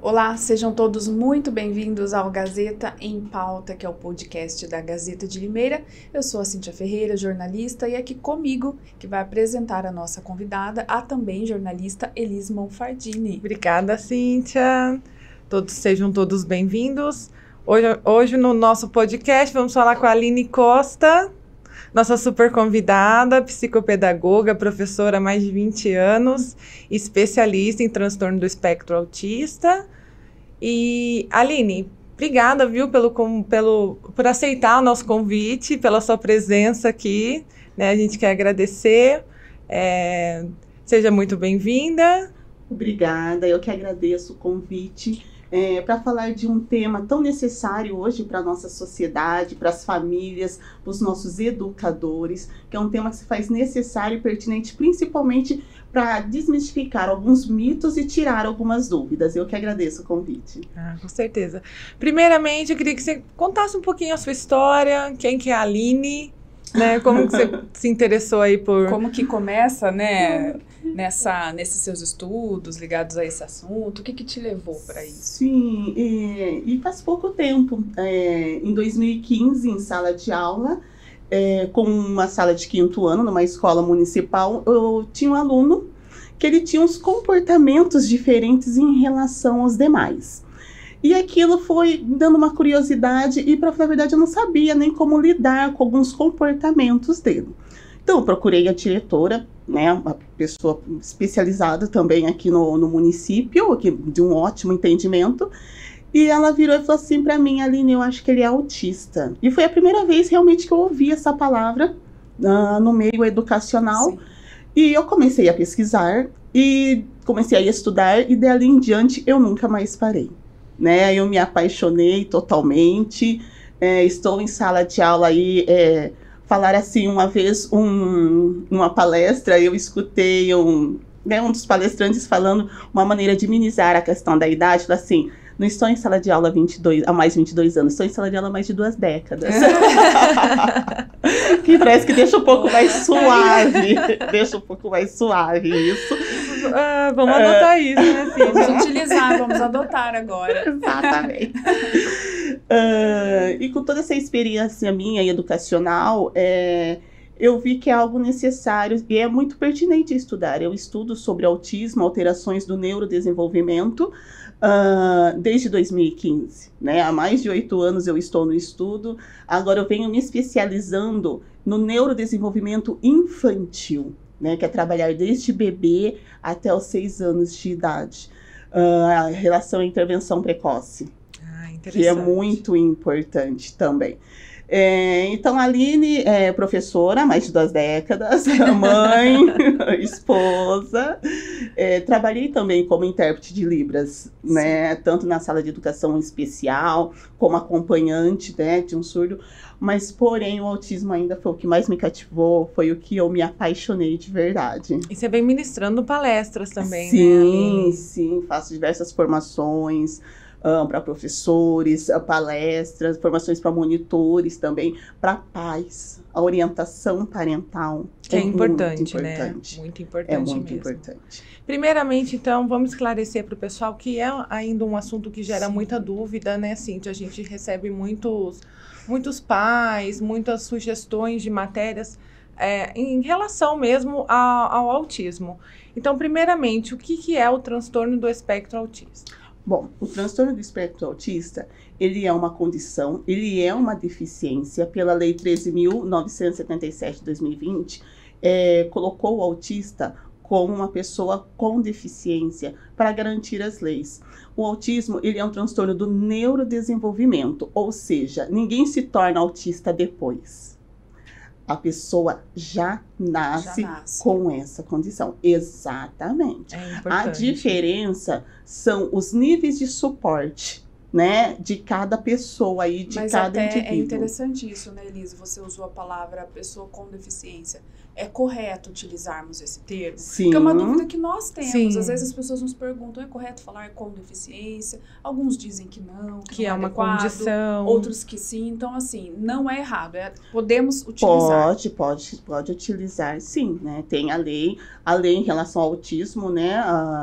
Olá, sejam todos muito bem-vindos ao Gazeta em Pauta, que é o podcast da Gazeta de Limeira. Eu sou a Cíntia Ferreira, jornalista, e aqui comigo, que vai apresentar a nossa convidada, a também jornalista Elis Monfardini. Obrigada, Cíntia. Sejam todos bem-vindos. Hoje no nosso podcast vamos falar com a Aline Costa, nossa super convidada, psicopedagoga, professora há mais de 20 anos, especialista em transtorno do espectro autista. E, Aline, obrigada, viu, por aceitar o nosso convite, pela sua presença aqui, né? A gente quer agradecer. Seja muito bem-vinda. Obrigada, eu que agradeço o convite. Para falar de um tema tão necessário hoje para a nossa sociedade, para as famílias, para os nossos educadores, que é um tema que se faz necessário e pertinente, principalmente para desmistificar alguns mitos e tirar algumas dúvidas. Eu que agradeço o convite. Com certeza. Primeiramente, eu queria que você contasse um pouquinho a sua história, quem que é a Aline, né? Como que você se interessou aí por... Como que começa, né, nesses seus estudos ligados a esse assunto? O que te levou para isso? Sim, e faz pouco tempo, em 2015, em sala de aula, com uma sala de 5º ano, numa escola municipal, eu tinha um aluno que ele tinha uns comportamentos diferentes em relação aos demais. E aquilo foi dando uma curiosidade e, para falar a verdade, eu não sabia nem como lidar com alguns comportamentos dele. Então, eu procurei a diretora, né, uma pessoa especializada também aqui no município, aqui, de um ótimo entendimento, e ela virou e falou assim para mim: Aline, eu acho que ele é autista. E foi a primeira vez realmente que eu ouvi essa palavra no meio educacional. Sim. E eu comecei a pesquisar e comecei a estudar, e dali em diante eu nunca mais parei. Né, eu me apaixonei totalmente. Estou em sala de aula aí, falar assim, uma vez, numa palestra, eu escutei um dos palestrantes falando uma maneira de minimizar a questão da idade, falou assim: não estou em sala de aula há mais de 22 anos, estou em sala de aula há mais de 2 décadas. Que parece que deixa um pouco mais suave. Deixa um pouco mais suave isso. Vamos adotar isso, né, Cíntia? Vamos utilizar, vamos adotar agora. Exatamente. E com toda essa experiência minha educacional, eu vi que é algo necessário e é muito pertinente estudar. Eu estudo sobre autismo, alterações do neurodesenvolvimento, desde 2015, né? Há mais de 8 anos eu estou no estudo. Agora eu venho me especializando no neurodesenvolvimento infantil, né? Que é trabalhar desde bebê até os 6 anos de idade. A relação à intervenção precoce, que é muito importante também. Então, a Aline é professora há mais de 2 décadas, mãe, esposa. Trabalhei também como intérprete de Libras, né? Tanto na sala de educação especial, como acompanhante, né, de um surdo. Mas, porém, o autismo ainda foi o que mais me cativou, foi o que eu me apaixonei de verdade. E você vem ministrando palestras também, sim, né, Aline? Sim, faço diversas formações para professores, palestras, formações para monitores também, para pais, a orientação parental. Que é importante, muito né? Muito importante É muito mesmo. importante. Primeiramente, então, vamos esclarecer para o pessoal que é ainda um assunto que gera muita dúvida, né, Cíntia? A gente recebe muitos pais, muitas sugestões de matérias em relação mesmo ao autismo. Então, primeiramente, o que é o transtorno do espectro autista? Bom, o transtorno do espectro autista, ele é uma condição, ele é uma deficiência. Pela Lei 13.977 de 2020, colocou o autista como uma pessoa com deficiência para garantir as leis. O autismo, ele é um transtorno do neurodesenvolvimento, ou seja, ninguém se torna autista depois. A pessoa já nasce com essa condição. Exatamente. A diferença são os níveis de suporte, né, de cada pessoa aí, cada indivíduo. É interessante isso, né, Elisa? Você usou a palavra pessoa com deficiência. é correto utilizarmos esse termo? Sim. Porque é uma dúvida que nós temos. Sim. Às vezes as pessoas nos perguntam, é correto falar com deficiência? Alguns dizem que não, Que não é uma adequado, condição. outros que sim. Então, assim, não é errado. Podemos utilizar. Pode utilizar, sim, né? Tem a lei em relação ao autismo, né,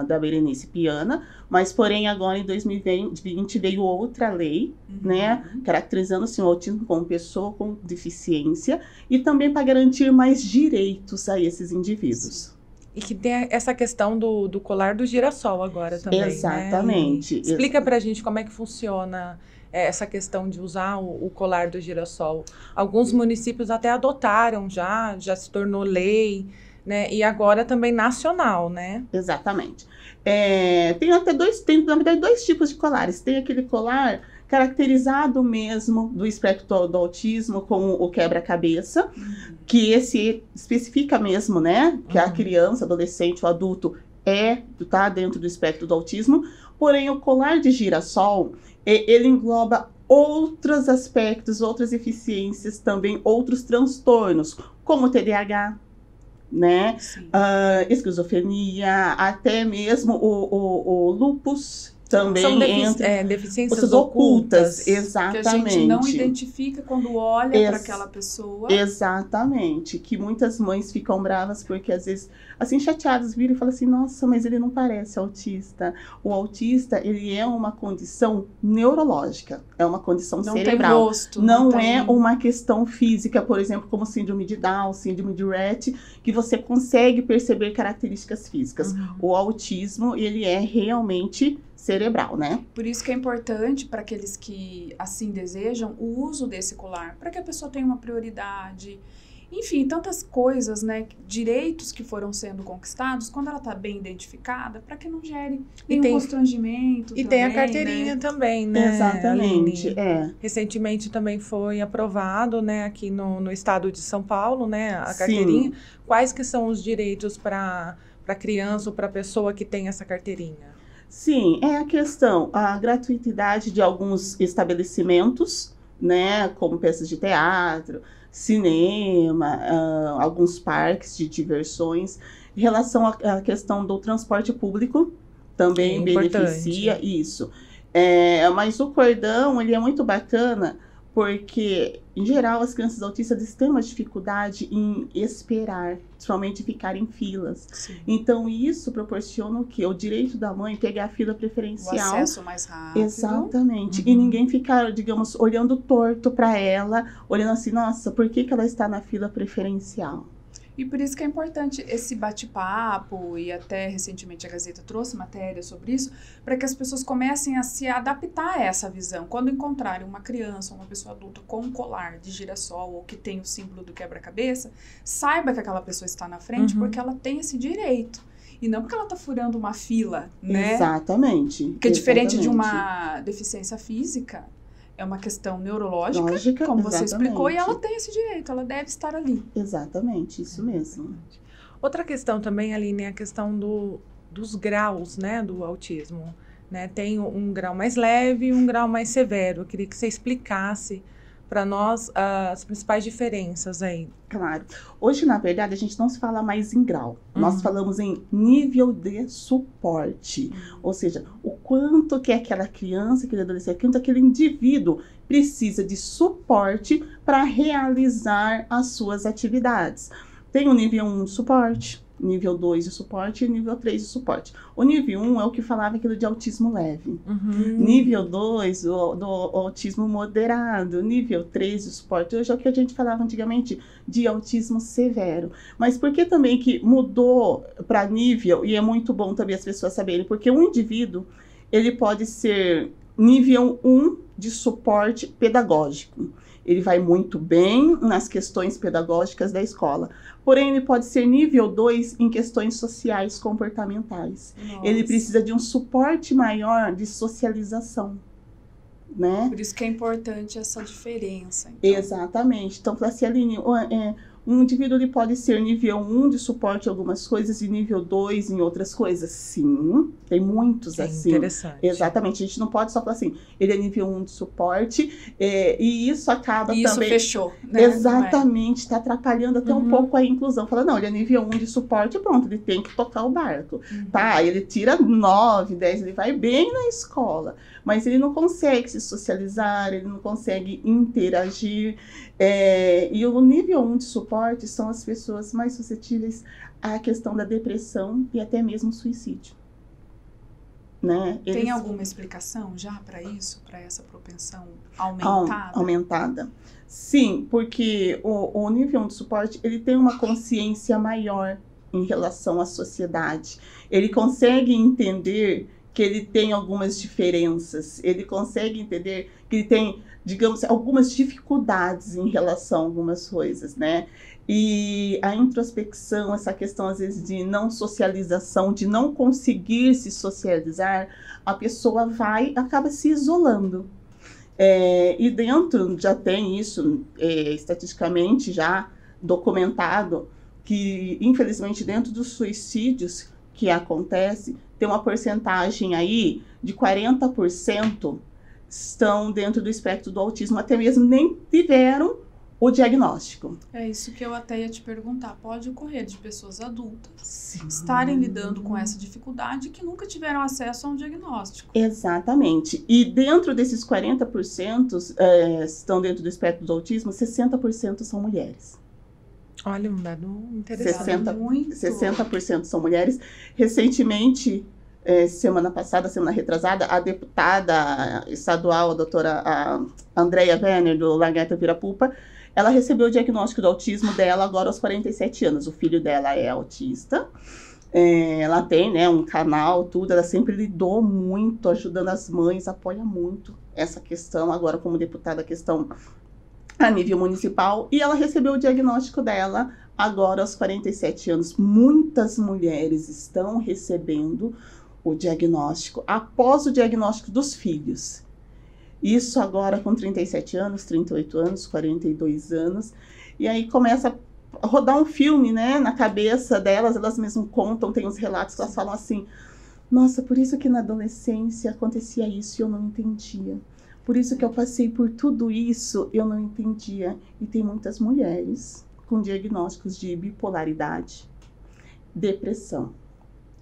da Berenice Piana, mas porém agora em 2020 veio outra lei, né, caracterizando assim, o autismo como pessoa com deficiência e também para garantir mais direitos a esses indivíduos. Sim. E que tem essa questão do colar do girassol agora também, Exatamente. Né? Explica pra gente como é que funciona essa questão de usar o colar do girassol. Alguns municípios até adotaram já se tornou lei, né? E agora também nacional, né? Exatamente. Tem na verdade, dois tipos de colares. Tem aquele colar caracterizado mesmo do espectro do autismo com o quebra-cabeça, que esse especifica mesmo, né? Que a criança, adolescente ou adulto tá dentro do espectro do autismo. Porém, o colar de girassol, ele engloba outros aspectos, outras deficiências, também outros transtornos, como TDAH, né? Esquizofrenia, até mesmo o lúpus também São entra. deficiências ocultas. Exatamente. Que a gente não identifica quando olha para aquela pessoa. Exatamente. Que muitas mães ficam bravas porque às vezes, assim, chateadas, viram e falam assim, nossa, mas ele não parece autista. O autista, ele é uma condição neurológica, é uma condição cerebral. Tem rosto. Não é uma questão física, por exemplo, como síndrome de Down, síndrome de Rett, que você consegue perceber características físicas. O autismo, ele é realmente cerebral, né? Por isso que é importante para aqueles que assim desejam o uso desse colar, para que a pessoa tenha uma prioridade. Enfim, tantas coisas, né? Direitos que foram sendo conquistados, quando ela está bem identificada, para que não gere nenhum constrangimento. E tem a carteirinha também, né? Exatamente, Recentemente também foi aprovado, né, aqui no estado de São Paulo, né, a carteirinha. Sim. Quais que são os direitos para criança ou para pessoa que tem essa carteirinha? Sim, a gratuitidade de alguns estabelecimentos, né, como peças de teatro, cinema, alguns parques de diversões. Em relação à questão do transporte público, também beneficia isso. Mas o cordão, ele é muito bacana, porque, em geral, as crianças autistas têm uma dificuldade em esperar, principalmente ficar em filas. Sim. Então, isso proporciona o quê? O direito da mãe pegar a fila preferencial. O acesso mais rápido. Exatamente. E ninguém ficar, digamos, olhando torto para ela, olhando assim, nossa, por que ela está na fila preferencial? E por isso que é importante esse bate-papo, e até recentemente a Gazeta trouxe matéria sobre isso, para que as pessoas comecem a se adaptar a essa visão. Quando encontrarem uma criança ou uma pessoa adulta com um colar de girassol ou que tem o símbolo do quebra-cabeça, saiba que aquela pessoa está na frente porque ela tem esse direito. E não porque ela está furando uma fila, né? Exatamente. Porque diferente de uma deficiência física, é uma questão neurológica, como você explicou, e ela tem esse direito, ela deve estar ali. Exatamente, isso mesmo. Outra questão também, Aline, é a questão dos graus, né, do autismo. Né? Tem um grau mais leve e um grau mais severo. Eu queria que você explicasse para nós as principais diferenças aí. Claro. Hoje, na verdade, a gente não se fala mais em grau. Nós falamos em nível de suporte. Ou seja, o quanto que aquela criança, aquele adolescente, quanto aquele indivíduo precisa de suporte para realizar as suas atividades. Tem o nível 1 de suporte, nível 2 de suporte e nível 3 de suporte. O nível 1 é o que falava aquilo de autismo leve. Nível 2, do autismo moderado. Nível 3 de suporte, hoje é o que a gente falava antigamente de autismo severo. Mas por que também que mudou para nível, e é muito bom também as pessoas saberem, porque um indivíduo, ele pode ser nível 1 de suporte pedagógico. Ele vai muito bem nas questões pedagógicas da escola. Porém, ele pode ser nível 2 em questões sociais comportamentais. Nossa. Ele precisa de um suporte maior de socialização, né? Por isso que é importante essa diferença. Então. Exatamente. Então, falei assim, Aline, Um indivíduo ele pode ser nível 1 de suporte em algumas coisas e nível 2 em outras coisas. Sim, tem muitos assim. Interessante. Exatamente, a gente não pode só falar assim, ele é nível 1 de suporte, e isso acaba isso também... fechou, né? Exatamente, está atrapalhando até um pouco a inclusão. Fala, não, ele é nível 1 de suporte, pronto, ele tem que tocar o barco. Tá, ele tira 9, 10, ele vai bem na escola, mas ele não consegue se socializar, ele não consegue interagir. E o nível 1 de suporte são as pessoas mais suscetíveis à questão da depressão e até mesmo suicídio. Né? Tem alguma explicação já para isso, para essa propensão aumentada? Aumentada. Sim, porque o nível 1 de suporte, ele tem uma consciência maior em relação à sociedade. Ele consegue entender que ele tem algumas diferenças, ele consegue entender que ele tem, digamos, algumas dificuldades em relação a algumas coisas, né? E a introspecção, essa questão, às vezes, de não socialização, de não conseguir se socializar, a pessoa acaba se isolando. E dentro, já tem isso, estatisticamente já documentado, que, infelizmente, dentro dos suicídios que acontece, tem uma porcentagem aí de 40% estão dentro do espectro do autismo, até mesmo nem tiveram o diagnóstico. É isso que eu até ia te perguntar. Pode ocorrer de pessoas adultas Sim. estarem lidando com essa dificuldade que nunca tiveram acesso a um diagnóstico. Exatamente. E dentro desses 40% estão dentro do espectro do autismo, 60% são mulheres. Olha, um dado interessante. 60% são mulheres. Recentemente, semana passada, semana retrasada, a deputada estadual, a doutora Andrea Werner, do Lagarta Virapupa, ela recebeu o diagnóstico do autismo dela agora aos 47 anos. O filho dela é autista. Ela tem, né, um canal, tudo. Ela sempre lidou muito, ajudando as mães, apoia muito essa questão. Agora, como deputada, a questão a nível municipal. E ela recebeu o diagnóstico dela agora aos 47 anos. Muitas mulheres estão recebendo o diagnóstico após o diagnóstico dos filhos. Isso agora com 37 anos, 38 anos, 42 anos. E aí começa a rodar um filme, né, na cabeça delas. Elas mesmas contam, tem os relatos que elas falam assim: nossa, por isso que na adolescência acontecia isso e eu não entendia. Por isso que eu passei por tudo isso, eu não entendia. E tem muitas mulheres com diagnósticos de bipolaridade, depressão.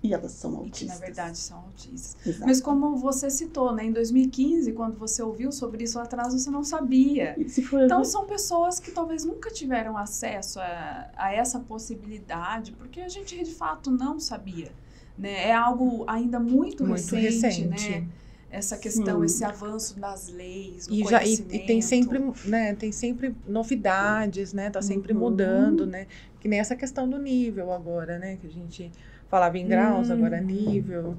E elas são autistas. E que, na verdade, são autistas. Exato. Mas como você citou, né, em 2015, quando você ouviu sobre isso lá atrás, você não sabia. Então, são pessoas que talvez nunca tiveram acesso a essa possibilidade, porque a gente, de fato, não sabia. Né? É algo ainda muito recente, né? Essa questão, sim, esse avanço das leis, no conhecimento. E tem sempre novidades, né? Tá sempre mudando, né? Que nem essa questão do nível agora, né? Que a gente falava em graus, agora é nível.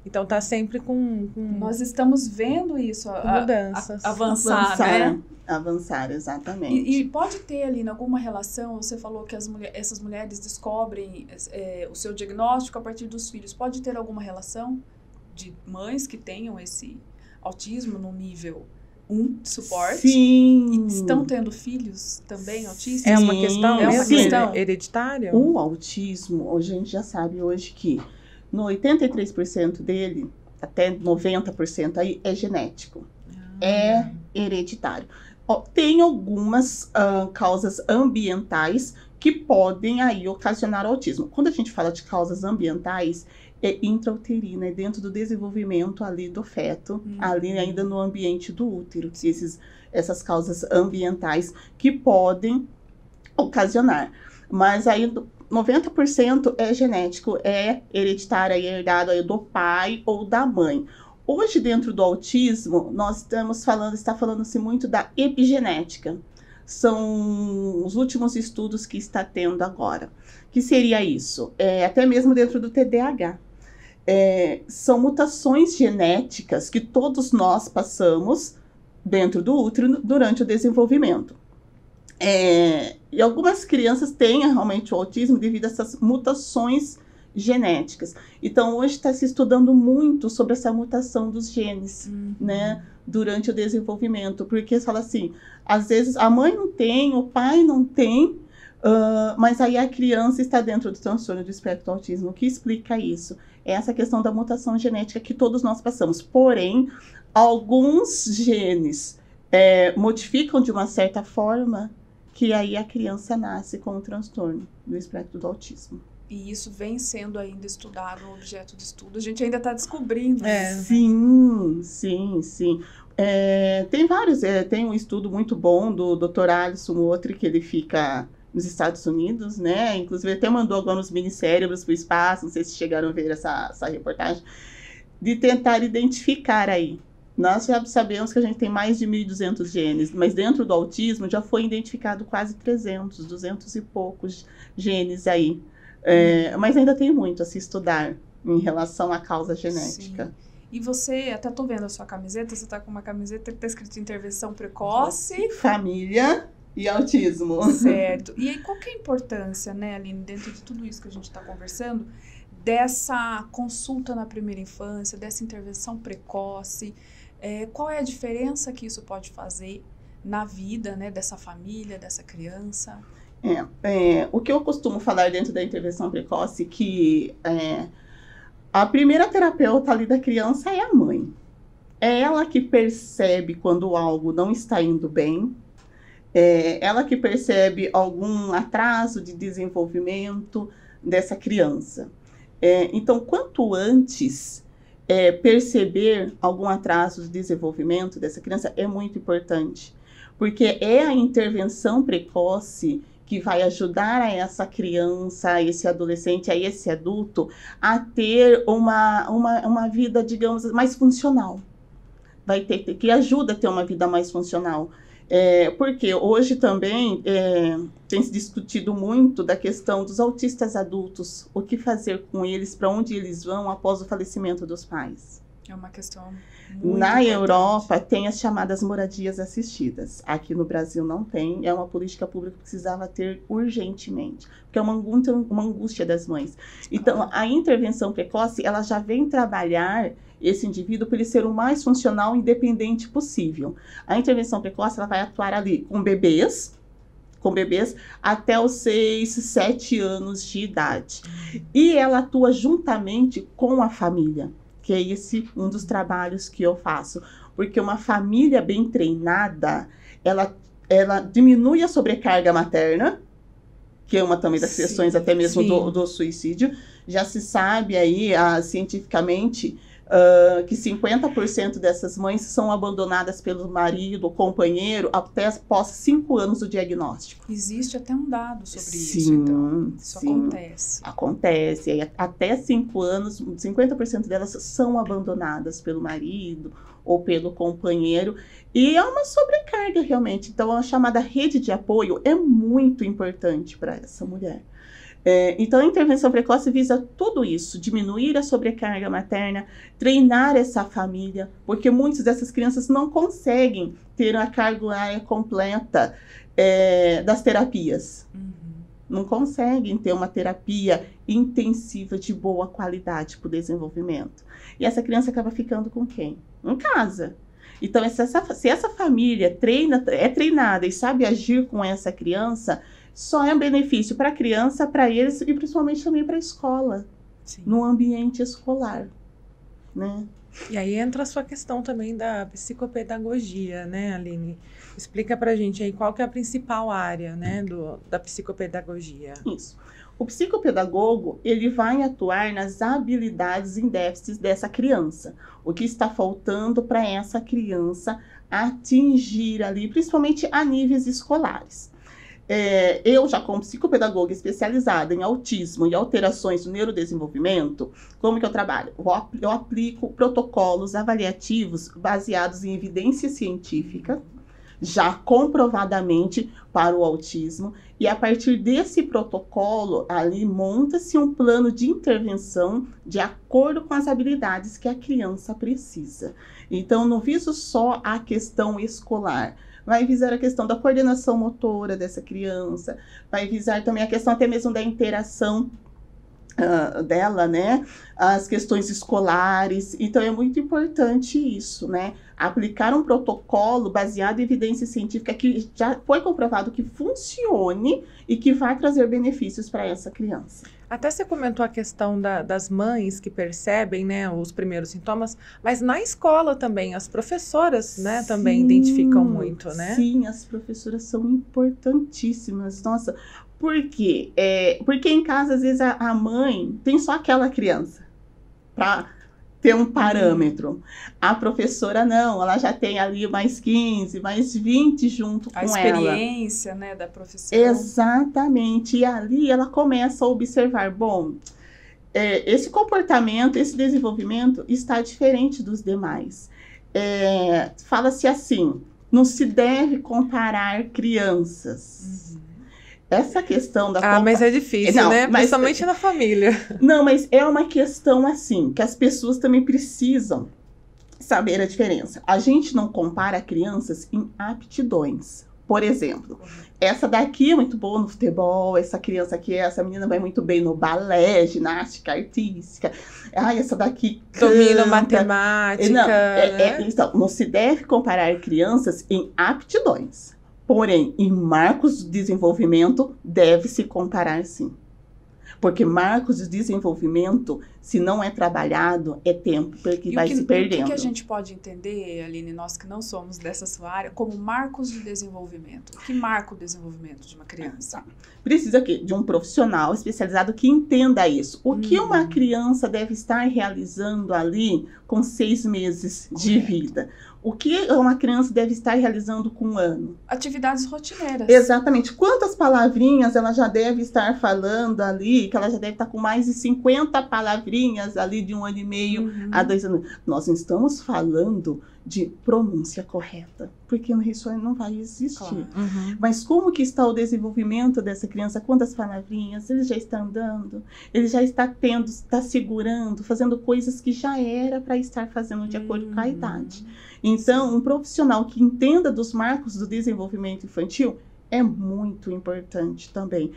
Então tá sempre com... Nós estamos vendo isso, mudanças. Avançar, né? Avançar, exatamente. E pode ter ali alguma relação, você falou que essas mulheres descobrem o seu diagnóstico a partir dos filhos. Pode ter alguma relação de mães que tenham esse autismo no nível 1 de suporte? Sim. E estão tendo filhos também autistas? É uma questão, hereditária? O autismo, hoje a gente já sabe hoje que no 83% dele, até 90% aí, é genético. É hereditário. Tem algumas causas ambientais que podem aí ocasionar autismo. Quando a gente fala de causas ambientais, é intrauterina, é dentro do desenvolvimento ali do feto, ali ainda no ambiente do útero. Essas causas ambientais que podem ocasionar. Mas aí 90% é genético, é hereditário, é herdado aí do pai ou da mãe. Hoje, dentro do autismo, nós está falando-se muito da epigenética. São os últimos estudos que está tendo agora. Que seria isso? Até mesmo dentro do TDAH. São mutações genéticas que todos nós passamos dentro do útero durante o desenvolvimento. E algumas crianças têm realmente o autismo devido a essas mutações genéticas. Então, hoje está se estudando muito sobre essa mutação dos genes, né, durante o desenvolvimento. Porque fala assim, às vezes a mãe não tem, o pai não tem, Mas aí a criança está dentro do transtorno do espectro do autismo. O que explica isso? É essa questão da mutação genética que todos nós passamos. Porém, alguns genes modificam de uma certa forma que aí a criança nasce com o transtorno do espectro do autismo. E isso vem sendo ainda estudado, um objeto de estudo. A gente ainda está descobrindo. Sim. Tem vários. Tem um estudo muito bom do Dr. Alisson Motri, que ele fica nos Estados Unidos, né? Inclusive, ele até mandou alguns minicérebros para o espaço, não sei se chegaram a ver essa reportagem, de tentar identificar aí. Nós já sabemos que a gente tem mais de 1.200 genes, mas dentro do autismo já foi identificado quase 200 e poucos genes aí. Mas ainda tem muito a se estudar em relação à causa genética. Sim. E você, até tô vendo a sua camiseta, você tá com uma camiseta que tá escrito intervenção precoce. Família e autismo. Certo. E aí, qual que é a importância, né, Aline, dentro de tudo isso que a gente está conversando, dessa consulta na primeira infância, dessa intervenção precoce? Qual é a diferença que isso pode fazer na vida, né, dessa família, dessa criança? O que eu costumo falar dentro da intervenção precoce, que a primeira terapeuta ali da criança é a mãe. É ela que percebe quando algo não está indo bem, ela que percebe algum atraso de desenvolvimento dessa criança. Então, quanto antes perceber algum atraso de desenvolvimento dessa criança é muito importante, porque é a intervenção precoce que vai ajudar a essa criança, a esse adolescente, a esse adulto, a ter uma vida, digamos, mais funcional. Que ajuda a ter uma vida mais funcional. Porque hoje também tem se discutido muito da questão dos autistas adultos, o que fazer com eles, para onde eles vão após o falecimento dos pais. É uma questão muito Na importante. Europa tem as chamadas moradias assistidas. Aqui no Brasil não tem. É uma política pública que precisava ter urgentemente, porque é uma angústia das mães. Então, a intervenção precoce, ela já vem trabalhar esse indivíduo para ele ser o mais funcional e independente possível. A intervenção precoce, ela vai atuar ali com bebês até os 6, 7 anos de idade. E ela atua juntamente com a família, que é esse um dos trabalhos que eu faço. Porque uma família bem treinada, ela diminui a sobrecarga materna, que é uma também das questões até mesmo do suicídio. Já se sabe aí, cientificamente, que 50% dessas mães são abandonadas pelo marido ou companheiro até após 5 anos do diagnóstico. Existe até um dado sobre isso, então. Isso acontece. Acontece. E até 5 anos, 50% delas são abandonadas pelo marido ou pelo companheiro. E é uma sobrecarga, realmente. Então, a chamada rede de apoio é muito importante para essa mulher. Então, a intervenção precoce visa tudo isso, diminuir a sobrecarga materna, treinar essa família, porque muitas dessas crianças não conseguem ter a carga horária completa das terapias. Não conseguem ter uma terapia intensiva de boa qualidade para o desenvolvimento. E essa criança acaba ficando com quem? Em casa. Então, se essa família é treinada e sabe agir com essa criança, só é um benefício para a criança, para eles e principalmente também para a escola, no ambiente escolar, né? E aí entra a sua questão também da psicopedagogia, né, Aline? Explica pra gente aí qual que é a principal área, né, da psicopedagogia. Isso. O psicopedagogo, ele vai atuar nas habilidades em déficits dessa criança. O que está faltando para essa criança atingir ali, principalmente a níveis escolares. Eu, já como psicopedagoga especializada em autismo e alterações do neurodesenvolvimento, como que eu trabalho? Eu aplico protocolos avaliativos baseados em evidência científica, já comprovadamente para o autismo, e a partir desse protocolo, ali monta-se um plano de intervenção de acordo com as habilidades que a criança precisa. Então, não viso só a questão escolar, vai visar a questão da coordenação motora dessa criança, vai visar também a questão até mesmo da interação dela, né? As questões escolares. Então, é muito importante isso, né? Aplicar um protocolo baseado em evidência científica que já foi comprovado que funcione e que vai trazer benefícios para essa criança. Até você comentou a questão das mães que percebem, né, os primeiros sintomas, mas na escola também, as professoras, né, também identificam muito, né? Sim, as professoras são importantíssimas. Nossa, por quê? Porque em casa, às vezes, a mãe tem só aquela criança para ter um parâmetro. A professora não, ela já tem ali mais 15, mais 20 junto com ela. A experiência, né, da professora. Exatamente. E ali ela começa a observar, bom, esse comportamento, esse desenvolvimento está diferente dos demais. Fala-se assim, não se deve comparar crianças. Essa questão da... mas é difícil, né? Principalmente na família. Não, mas é uma questão assim, que as pessoas também precisam saber a diferença. A gente não compara crianças em aptidões. Por exemplo, essa daqui é muito boa no futebol, essa criança aqui, essa menina vai muito bem no balé, ginástica artística. Essa daqui domina matemática. Não, né? Então, não se deve comparar crianças em aptidões. Porém, em marcos de desenvolvimento, deve-se comparar sim. Porque marcos de desenvolvimento, se não é trabalhado, é tempo que vai se perdendo. O que a gente pode entender, Aline, nós que não somos dessa sua área, como marcos de desenvolvimento? Que marca o desenvolvimento de uma criança? Precisa de um profissional especializado que entenda isso. O que uma criança deve estar realizando ali com 6 meses de vida? O que uma criança deve estar realizando com 1 ano? Atividades rotineiras. Exatamente. Quantas palavrinhas ela já deve estar falando ali, que ela já deve estar com mais de 50 palavrinhas ali de 1 ano e meio a 2 anos. Nós não estamos falando de pronúncia correta, porque isso não vai existir. Claro. Mas como que está o desenvolvimento dessa criança? Quantas palavrinhas? Ele já está andando? Ele já está tendo, está segurando, fazendo coisas que já era para estar fazendo de acordo com a idade. Então, um profissional que entenda dos marcos do desenvolvimento infantil é muito importante também.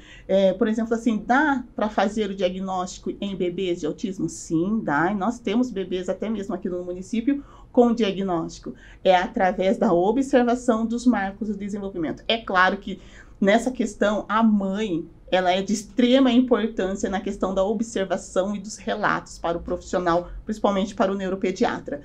Por exemplo, assim, dá para fazer o diagnóstico em bebês de autismo? Sim, dá. E nós temos bebês até mesmo aqui no município com diagnóstico. É através da observação dos marcos do desenvolvimento. É claro que nessa questão, a mãe, ela é de extrema importância na questão da observação e dos relatos para o profissional, principalmente para o neuropediatra.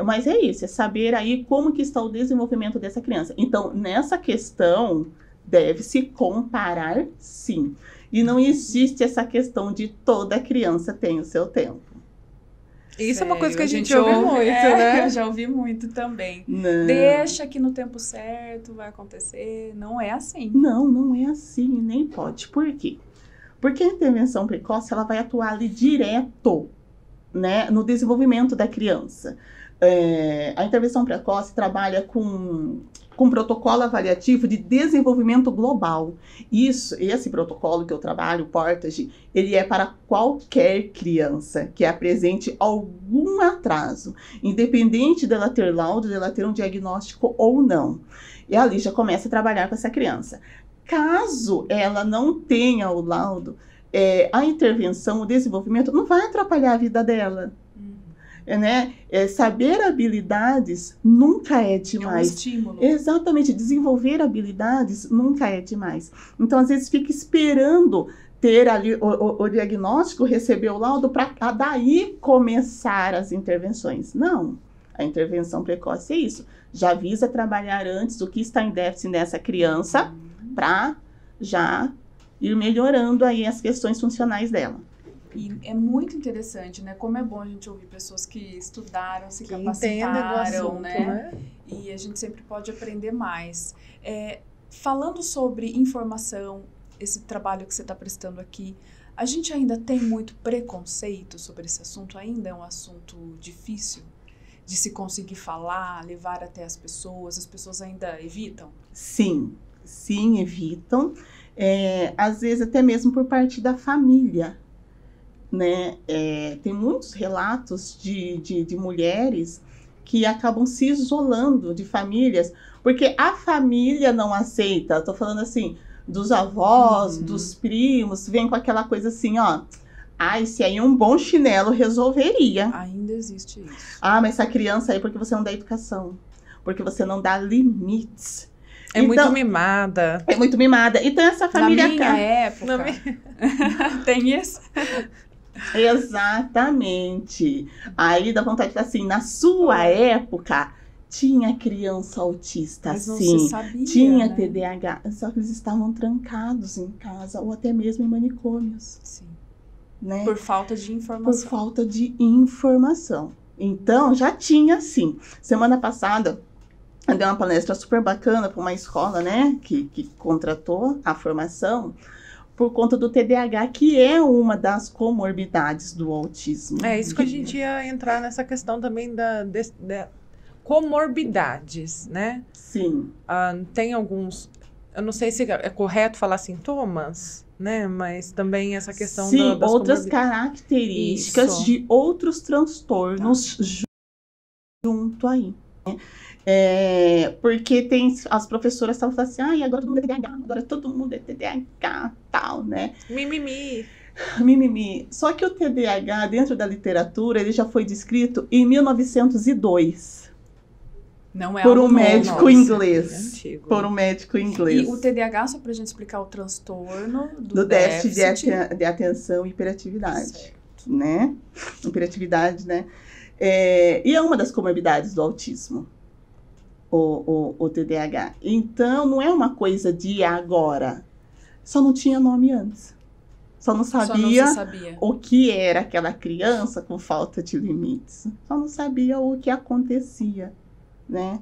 Mas é isso, é saber aí como que está o desenvolvimento dessa criança. Então, nessa questão, deve-se comparar, sim. E não existe essa questão de toda criança tem o seu tempo. Isso é uma coisa que a gente ouve muito, né? Eu já ouvi muito também. Não. Deixa que no tempo certo vai acontecer. Não é assim. Não é assim, nem pode. Por quê? Porque a intervenção precoce, ela vai atuar ali direto, né, no desenvolvimento da criança. A intervenção precoce trabalha com protocolo avaliativo de desenvolvimento global. Esse protocolo que eu trabalho, o Portage, ele é para qualquer criança que apresente algum atraso, independente dela ter laudo, dela ter um diagnóstico ou não. E ali já começa a trabalhar com essa criança. Caso ela não tenha o laudo, a intervenção, o desenvolvimento não vai atrapalhar a vida dela. Né? Saber habilidades nunca é demais. É um estímulo. Exatamente, desenvolver habilidades nunca é demais. Então, às vezes, fica esperando ter ali o diagnóstico, receber o laudo, para daí começar as intervenções. Não, a intervenção precoce é isso. Já visa trabalhar antes o que está em déficit nessa criança, para já ir melhorando aí as questões funcionais dela. E é muito interessante, né? Como é bom a gente ouvir pessoas que estudaram, se capacitaram, entendem do assunto, né? E a gente sempre pode aprender mais. Falando sobre informação, esse trabalho que você está prestando aqui, a gente ainda tem muito preconceito sobre esse assunto? Ainda é um assunto difícil de se conseguir falar, levar até as pessoas ainda evitam? Sim, evitam. Às vezes até mesmo por parte da família. Né? Tem muitos relatos de mulheres que acabam se isolando de famílias, porque a família não aceita. Estou falando assim, dos avós, dos primos, vem com aquela coisa assim, ó, Ai, se aí um bom chinelo resolveria. Ainda existe isso. Ah, mas essa criança aí, porque você não dá educação. Porque você não dá limites. É Então, muito mimada. É muito mimada. Então, essa família... Na minha época... Tem isso? Exatamente. Aí dá vontade de falar assim, na sua época, tinha criança autista, Mas não sim. se sabia, Tinha né? TDAH. Só que eles estavam trancados em casa, ou até mesmo em manicômios. Sim. Né? Por falta de Por informação. falta de informação. Então, já tinha sim. Semana passada, eu dei uma palestra super bacana para uma escola, né, que contratou a formação por conta do TDAH, que é uma das comorbidades do autismo. É isso que a gente ia entrar nessa questão também da comorbidades, né? Sim. Tem alguns, eu não sei se é correto falar sintomas, né? Mas também essa questão Sim, das outras comorbidades. características Isso. de outros transtornos junto aí. Né? Porque as professoras estavam falando assim, agora todo mundo é TDAH, agora todo mundo é TDAH, tal, né? Mimimi. Mimimi. Só que o TDAH, dentro da literatura, ele já foi descrito em 1902 Não é por um algo novo. médico inglês. É antigo. Por um médico inglês. E o TDAH, só pra gente explicar o transtorno do déficit de atenção e hiperatividade. Certo. Né? Hiperatividade, né? E é uma das comorbidades do autismo, o TDAH. Então, não é uma coisa de agora. Só não tinha nome antes. Só não Só não sabia se sabia. o que era aquela criança com falta de limites. Só não sabia o que acontecia, né?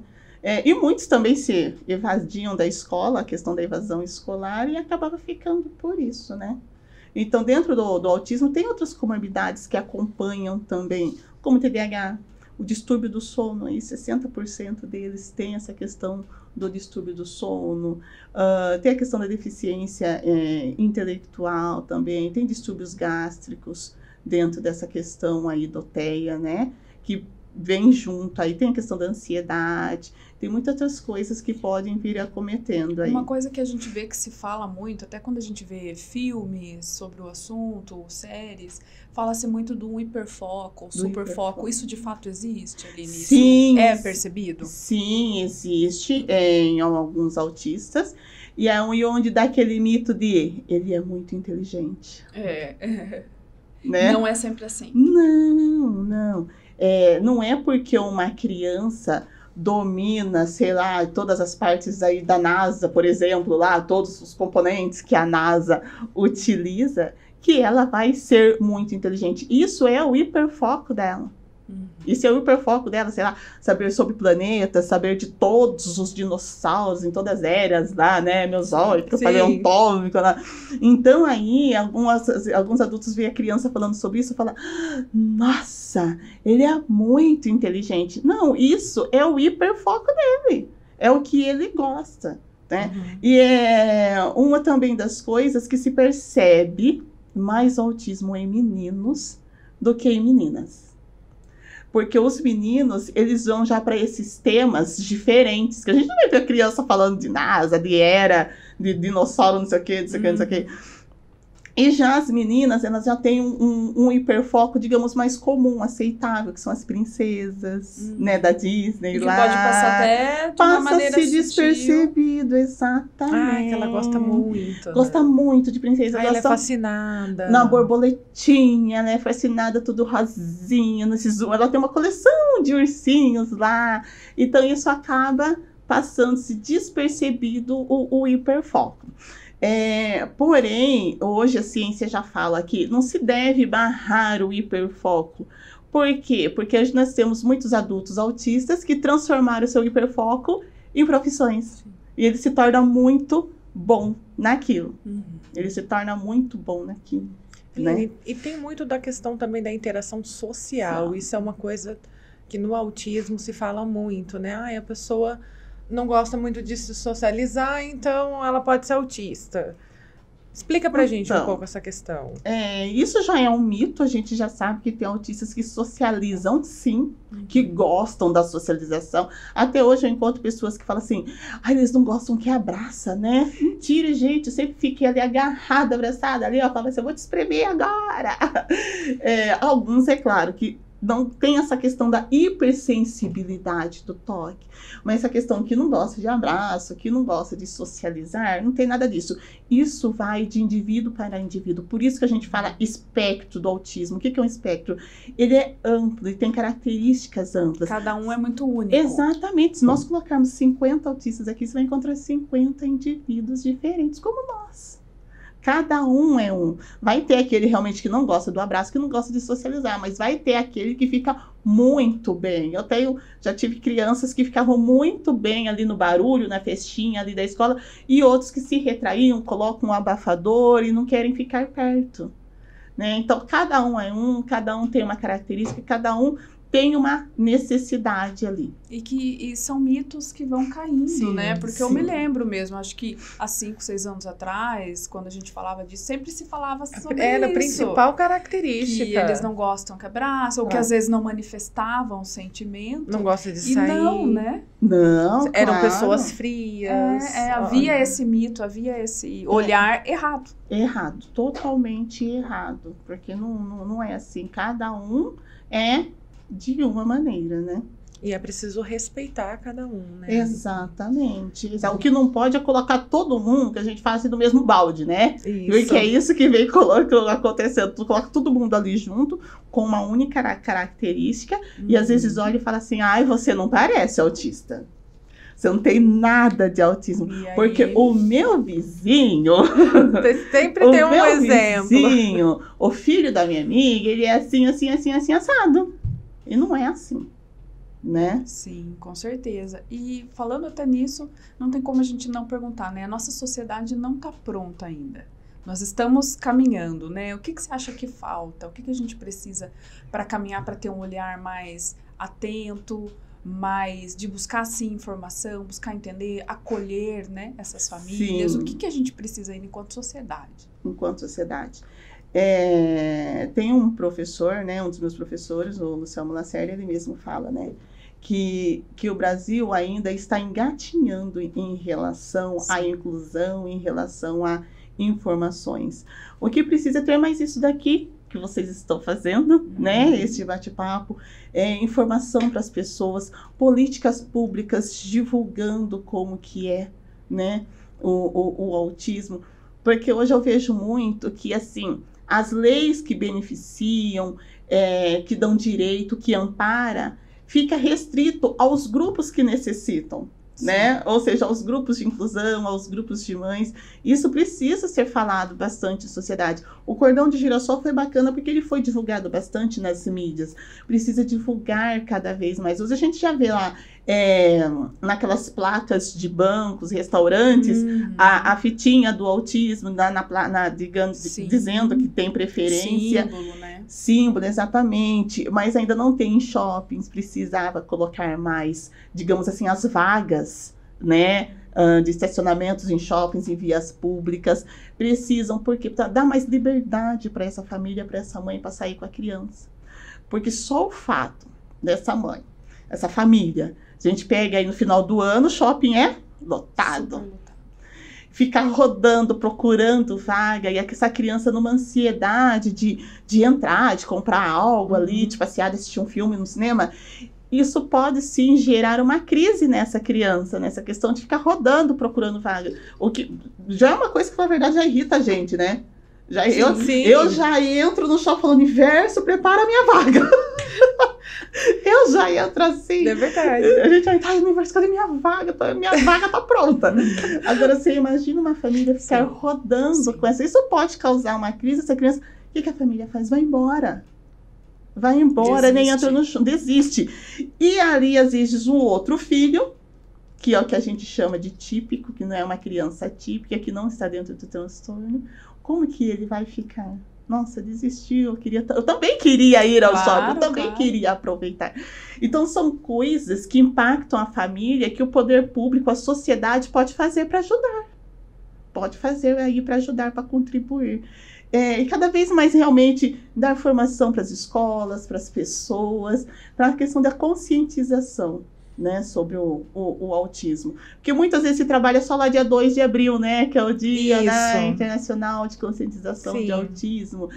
E muitos também se evadiam da escola, a questão da evasão escolar, e acabava ficando por isso, né? Então, dentro do autismo, tem outras comorbidades que acompanham também, como o TDAH, o distúrbio do sono, aí 60% deles tem essa questão do distúrbio do sono, tem a questão da deficiência intelectual também, tem distúrbios gástricos dentro dessa questão aí do TEA, né, que vem junto, aí tem a questão da ansiedade, tem muitas outras coisas que podem vir acometendo aí. Uma coisa que a gente vê que se fala muito, até quando a gente vê filmes sobre o assunto, séries, fala-se muito do hiperfoco, superfoco. Isso de fato existe, Aline? Sim. Isso é percebido? Sim, existe em alguns autistas. E é onde dá aquele mito de ele é muito inteligente. Né? Não é sempre assim. Não. Não é porque uma criança domina, sei lá, todas as partes aí da NASA, por exemplo, lá, todos os componentes que a NASA utiliza, que ela vai ser muito inteligente. Isso é o hiperfoco dela. Isso é o hiperfoco dela, sei lá, saber sobre planetas, saber de todos os dinossauros em todas as eras lá, né, mesozoico, paleontômico lá. Então aí, alguns adultos veem a criança falando sobre isso e falam, nossa, ele é muito inteligente. Não, isso é o hiperfoco dele, é o que ele gosta, né? E é uma também das coisas que se percebe mais autismo em meninos do que em meninas. Porque os meninos, eles vão já para esses temas diferentes, que a gente não vai ver a criança falando de NASA, de era, de dinossauro, não sei o quê, não sei o quê, não sei o quê. E já as meninas, elas já têm um hiperfoco, digamos, mais comum, aceitável, que são as princesas, né, da Disney e que lá. pode passar até de uma maneira Passa-se despercebido, exatamente. Que ela gosta muito. Gosta muito de princesa. Ela é fascinada. Na borboletinha, né? Fascinada, tudo rosinha. Ela tem uma coleção de ursinhos lá. Então, isso acaba passando-se despercebido o hiperfoco. Porém, hoje a ciência já fala que não se deve barrar o hiperfoco. Por quê? Porque hoje nós temos muitos adultos autistas que transformaram o seu hiperfoco em profissões. E ele se torna muito bom naquilo. Ele se torna muito bom naquilo. Né? E tem muito da questão também da interação social. Sim. Isso é uma coisa que no autismo se fala muito, né? A pessoa não gosta muito de se socializar, então ela pode ser autista. Explica pra gente um Então, pouco essa questão. Isso já é um mito, a gente já sabe que tem autistas que socializam, sim, que gostam da socialização. Até hoje eu encontro pessoas que falam assim, eles não gostam que abraça, né? Mentira, gente, eu sempre fiquei ali agarrada, abraçada ali, eu falo assim, eu vou te espremer agora. Alguns, é claro, que não tem essa questão da hipersensibilidade do toque, mas essa questão que não gosta de abraço, que não gosta de socializar, não tem nada disso. Isso vai de indivíduo para indivíduo. Por isso que a gente fala espectro do autismo. O que é um espectro? Ele é amplo, ele tem características amplas. Cada um é muito único. Exatamente. Se nós colocarmos 50 autistas aqui, você vai encontrar 50 indivíduos diferentes, como nós. Cada um é um. Vai ter aquele realmente que não gosta do abraço, que não gosta de socializar, mas vai ter aquele que fica muito bem. Já tive crianças que ficavam muito bem ali no barulho, na festinha ali da escola, e outros que se retraíam, colocam um abafador e não querem ficar perto, né? Então, cada um é um, cada um tem uma característica, cada um tem uma necessidade ali. E são mitos que vão caindo, Sim, né? Porque sim. eu me lembro mesmo, acho que há 5, 6 anos atrás, quando a gente falava disso, sempre se falava sobre Era a isso. principal característica. Que eles não gostam que abraça, ou que às vezes não manifestavam sentimento. Não gosta de E sair. não, né? Não, Eram claro. pessoas frias. Havia esse mito, havia esse olhar errado. Errado, totalmente errado. Porque não é assim. Cada um é de uma maneira, né? E é preciso respeitar cada um, né? Exatamente. O que não pode é colocar todo mundo, que a gente faz assim, do mesmo balde, né? Isso. E que é isso que vem acontecendo. Tu coloca todo mundo ali junto, com uma única característica, e às vezes olha e fala assim, você não parece autista. Você não tem nada de autismo. Porque o meu vizinho... Sempre tem um exemplo. Vizinho, o filho da minha amiga, ele é assim, assim, assim, assim, assado. E não é assim, né? Sim, com certeza. E falando até nisso, não tem como a gente não perguntar, né? A nossa sociedade não está pronta ainda. Nós estamos caminhando, né? O que você acha que falta? O que a gente precisa para caminhar, para ter um olhar mais atento, mais de buscar, sim, informação, buscar entender, acolher, né, essas famílias? Sim. O que a gente precisa ainda enquanto sociedade? Enquanto sociedade. Tem um professor, né, um dos meus professores, o Luciano Lacerda, ele mesmo fala, né, que o Brasil ainda está engatinhando em relação à inclusão, em relação a informações. O que precisa ter mais isso daqui que vocês estão fazendo, né, este bate-papo, informação para as pessoas, políticas públicas divulgando como que é, né, o autismo, porque hoje eu vejo muito que, assim, as leis que beneficiam, que dão direito, que ampara, fica restrito aos grupos que necessitam, né? Ou seja, aos grupos de inclusão, aos grupos de mães. Isso precisa ser falado bastante em sociedade. O cordão de girassol foi bacana porque ele foi divulgado bastante nas mídias. Precisa divulgar cada vez mais. Hoje a gente já vê lá, naquelas placas de bancos, restaurantes, a fitinha do autismo, dizendo que tem preferência. Símbolo, né? Símbolo, exatamente. Mas ainda não tem em shoppings. Precisava colocar mais, digamos assim, as vagas, né, de estacionamentos em shoppings, em vias públicas. Precisam, porque para dar mais liberdade para essa família, para essa mãe, para sair com a criança. Porque só o fato dessa mãe, essa família, a gente pega aí no final do ano, o shopping é lotado. Ficar rodando, procurando vaga, e essa criança numa ansiedade de entrar, de comprar algo ali, de passear, de assistir um filme no cinema. Isso pode, sim, gerar uma crise nessa criança, nessa questão de ficar rodando, procurando vaga. O que já é uma coisa que, na verdade, já irrita a gente, né? Eu já entro no shopping falando, universo, prepara a minha vaga. Eu já entro assim. É verdade. A gente vai, universo, cadê minha vaga? Minha vaga tá pronta. Agora, você imagina uma família ficar rodando com essa. Isso pode causar uma crise. Essa criança, o que a família faz? Vai embora. Vai embora, nem entra no chão, desiste. E ali, às vezes, um outro filho, que é o que a gente chama de típico, que não é uma criança típica, que não está dentro do transtorno, como que ele vai ficar? Nossa, desistiu, eu também queria ir ao shopping, eu também queria aproveitar. Então, são coisas que impactam a família, que o poder público, a sociedade pode fazer para ajudar. pode fazer aí para ajudar, para contribuir. E cada vez mais realmente dar formação para as escolas, para as pessoas, para a questão da conscientização, né, sobre o autismo. Porque muitas vezes se trabalha só lá dia 2 de abril, né, que é o Dia, né, Internacional de Conscientização de Autismo.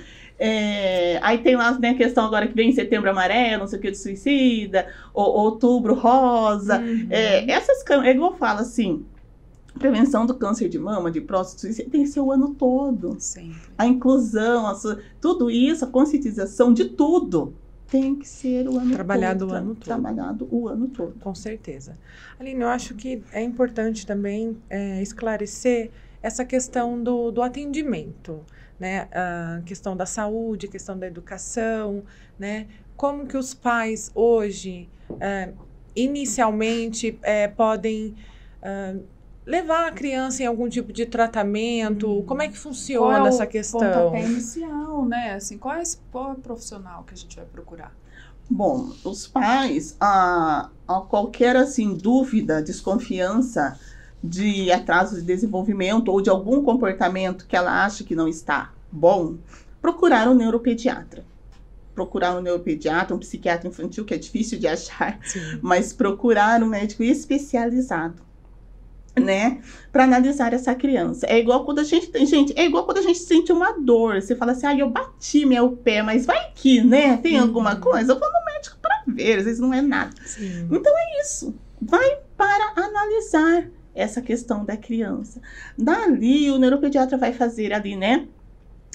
Aí tem lá, né, a questão agora que vem Setembro Amarelo, não sei o que, de suicida, Outubro Rosa. É igual eu falo assim, prevenção do câncer de mama, de próstata, tem que ser o ano todo. Sempre. A inclusão, tudo isso, a conscientização de tudo tem que ser o ano Trabalhado todo. O ano todo. Trabalhado o ano todo. Com certeza. Aline, eu acho que é importante também esclarecer essa questão do atendimento, né? A questão da saúde, a questão da educação, né? Como que os pais hoje, inicialmente, podem levar a criança em algum tipo de tratamento? Como é que funciona essa questão? Qual é o pontapé inicial, né? Assim, qual é o profissional que a gente vai procurar? Bom, os pais, a qualquer assim, dúvida, desconfiança de atraso de desenvolvimento ou de algum comportamento que ela acha que não está bom, procurar um neuropediatra. Procurar um neuropediatra, um psiquiatra infantil, que é difícil de achar, mas procurar um médico especializado, né, para analisar essa criança. É igual quando a gente sente uma dor. Você fala assim, eu bati meu pé, mas vai que, né, tem alguma coisa? Eu vou no médico para ver, às vezes não é nada. Sim. Então é isso. Vai para analisar essa questão da criança. Dali, o neuropediatra vai fazer ali, né,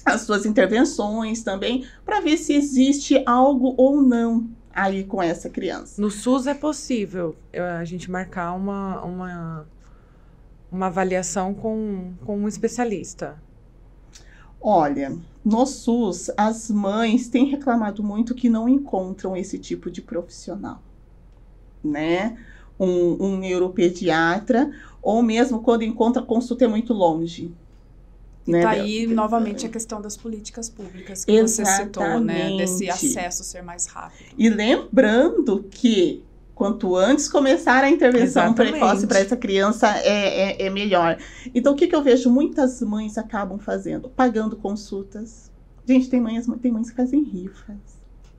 as suas intervenções também, para ver se existe algo ou não aí com essa criança. No SUS é possível a gente marcar uma avaliação com um especialista? Olha, no SUS, as mães têm reclamado muito que não encontram esse tipo de profissional, né? Um neuropediatra, ou mesmo quando encontra, a consulta é muito longe. E tá aí, novamente, a questão das políticas públicas que você citou, né? Desse acesso ser mais rápido. E lembrando que quanto antes começar a intervenção precoce para essa criança é melhor. Então, o que eu vejo muitas mães acabam fazendo? Pagando consultas. Gente, tem mães que fazem rifas.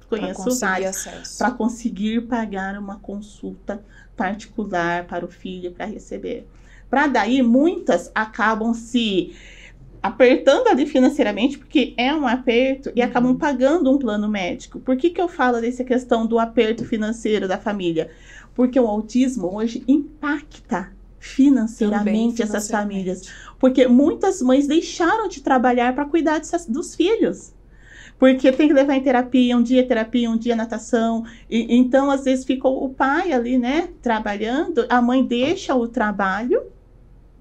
Conheço várias. Para conseguir pagar uma consulta particular para o filho, para receber. Para daí, muitas acabam se apertando ali financeiramente, porque é um aperto, e acabam pagando um plano médico. Por que eu falo dessa questão do aperto financeiro da família? Porque o autismo hoje impacta financeiramente essas famílias. Porque muitas mães deixaram de trabalhar para cuidar dos filhos. Porque tem que levar em terapia, um dia natação. Então, às vezes, fica o pai ali, né, trabalhando, a mãe deixa o trabalho,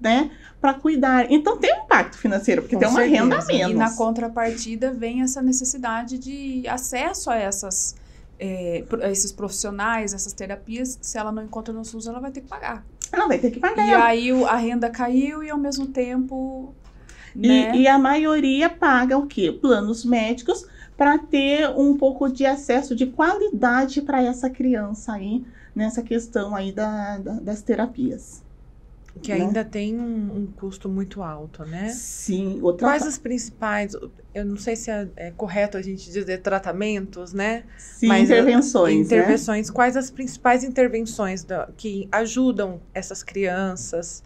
né, para cuidar. Então, tem um impacto financeiro, porque tem uma renda a menos. E na contrapartida vem essa necessidade de acesso a esses profissionais, essas terapias. Se ela não encontra no SUS, ela vai ter que pagar. Ela vai ter que pagar. E aí a renda caiu e, ao mesmo tempo... Né? E a maioria paga o quê? Planos médicos para ter um pouco de acesso de qualidade para essa criança aí, nessa questão aí das terapias. Que ainda tem um custo muito alto, né? Sim. Quais as principais, eu não sei se é correto a gente dizer tratamentos, né? Sim, mas intervenções. Né? Quais as principais intervenções que ajudam essas crianças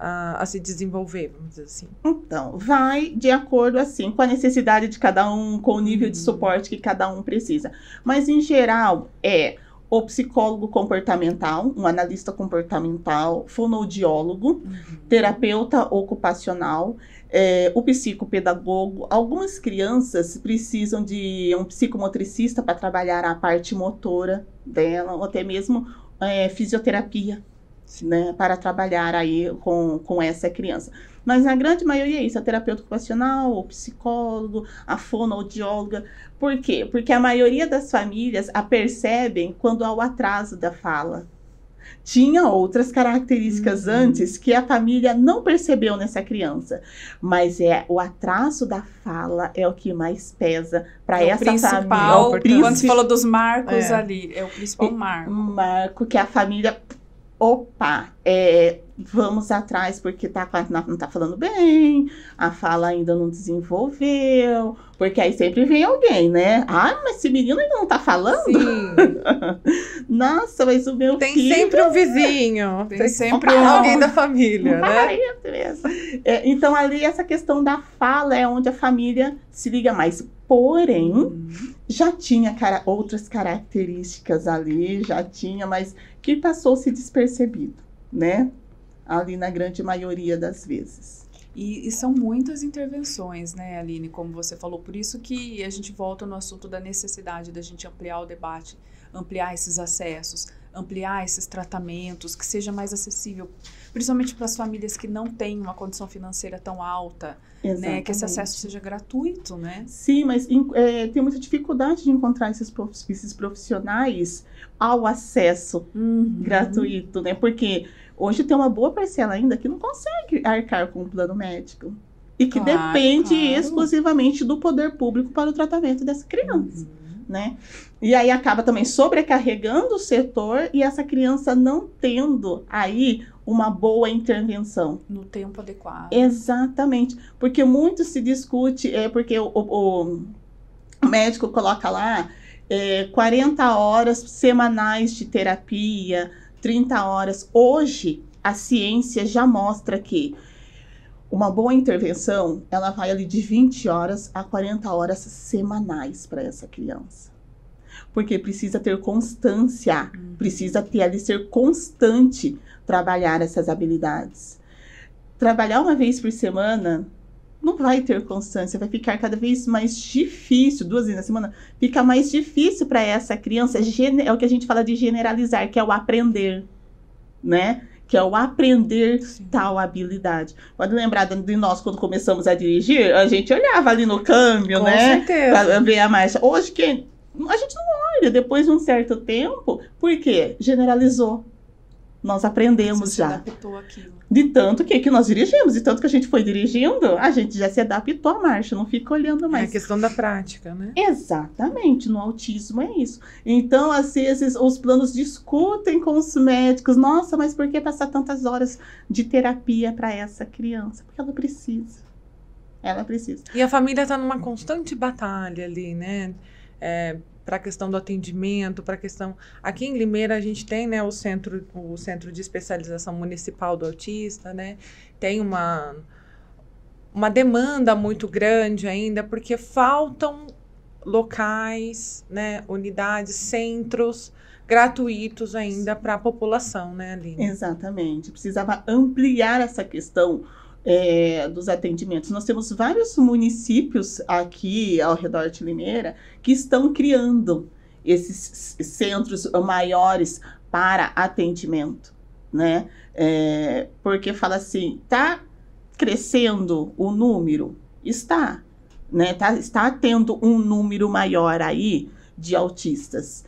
a se desenvolver, vamos dizer assim? Então, vai de acordo, assim, com a necessidade de cada um, com o nível de suporte que cada um precisa. Mas, em geral, o psicólogo comportamental, um analista comportamental, fonoaudiólogo, terapeuta ocupacional, o psicopedagogo. Algumas crianças precisam de um psicomotricista para trabalhar a parte motora dela, ou até mesmo fisioterapia, né, para trabalhar aí com essa criança. Mas a grande maioria é isso, a terapeuta ocupacional, o psicólogo, a fonoaudióloga. Por quê? Porque a maioria das famílias a percebem quando há o atraso da fala. Tinha outras características antes que a família não percebeu nessa criança. Mas o atraso da fala é o que mais pesa para essa família. Quando você falou dos marcos ali, é o principal marco. Marco que a família... vamos atrás porque não tá falando bem, a fala ainda não desenvolveu, porque aí sempre vem alguém, né? Ah, mas esse menino ainda não tá falando? Sim. Nossa, mas o meu Tem filho... sempre um vizinho. Tem sempre alguém da família, né? Então, ali, essa questão da fala é onde a família se liga mais. Porém, já tinha outras características ali, mas que passou-se despercebido, né? Ali na grande maioria das vezes. E são muitas intervenções, né, Aline, como você falou. Por isso que a gente volta no assunto da necessidade da gente ampliar o debate, ampliar esses acessos, ampliar esses tratamentos, que seja mais acessível, principalmente para as famílias que não têm uma condição financeira tão alta, né, que esse acesso seja gratuito, né? Sim, mas tem muita dificuldade de encontrar esses profissionais ao acesso gratuito, né? Porque hoje tem uma boa parcela ainda que não consegue arcar com o plano médico e que depende exclusivamente do poder público para o tratamento dessa criança, né? E aí acaba também sobrecarregando o setor e essa criança não tendo aí uma boa intervenção. No tempo adequado. Exatamente. Porque muito se discute, porque o médico coloca lá 40 horas semanais de terapia, 30 horas. Hoje, a ciência já mostra que uma boa intervenção, ela vai ali de 20 horas a 40 horas semanais para essa criança. Porque precisa ter constância, precisa ter ali ser constante, trabalhar essas habilidades. Trabalhar uma vez por semana não vai ter constância, vai ficar cada vez mais difícil, 2 vezes na semana, fica mais difícil para essa criança, é o que a gente fala de generalizar, que é o aprender, né? Que é o aprender tal habilidade. Pode lembrar de nós, quando começamos a dirigir, a gente olhava ali no câmbio, né? Com certeza. Para ver a marcha. Hoje, a gente não olha, depois de um certo tempo, por quê? Generalizou. Nós aprendemos já. Se adaptou àquilo. De tanto que nós dirigimos, de tanto que a gente foi dirigindo, a gente já se adaptou à marcha, não fica olhando mais. É a questão da prática, né? Exatamente, no autismo é isso. Então, às vezes, os planos discutem com os médicos, nossa, mas por que passar tantas horas de terapia para essa criança? Porque ela precisa. Ela precisa. E a família está numa constante batalha ali, né? Para a questão do atendimento, para a questão... Aqui em Limeira a gente tem, né, o centro de especialização municipal do autista, né? Tem uma demanda muito grande ainda, porque faltam locais, né, unidades, centros gratuitos ainda para a população, né, Aline? Exatamente. Precisava ampliar essa questão dos atendimentos. Nós temos vários municípios aqui ao redor de Limeira que estão criando esses centros maiores para atendimento, né? Porque fala assim, está crescendo o número? Está, né? Está tendo um número maior aí de autistas.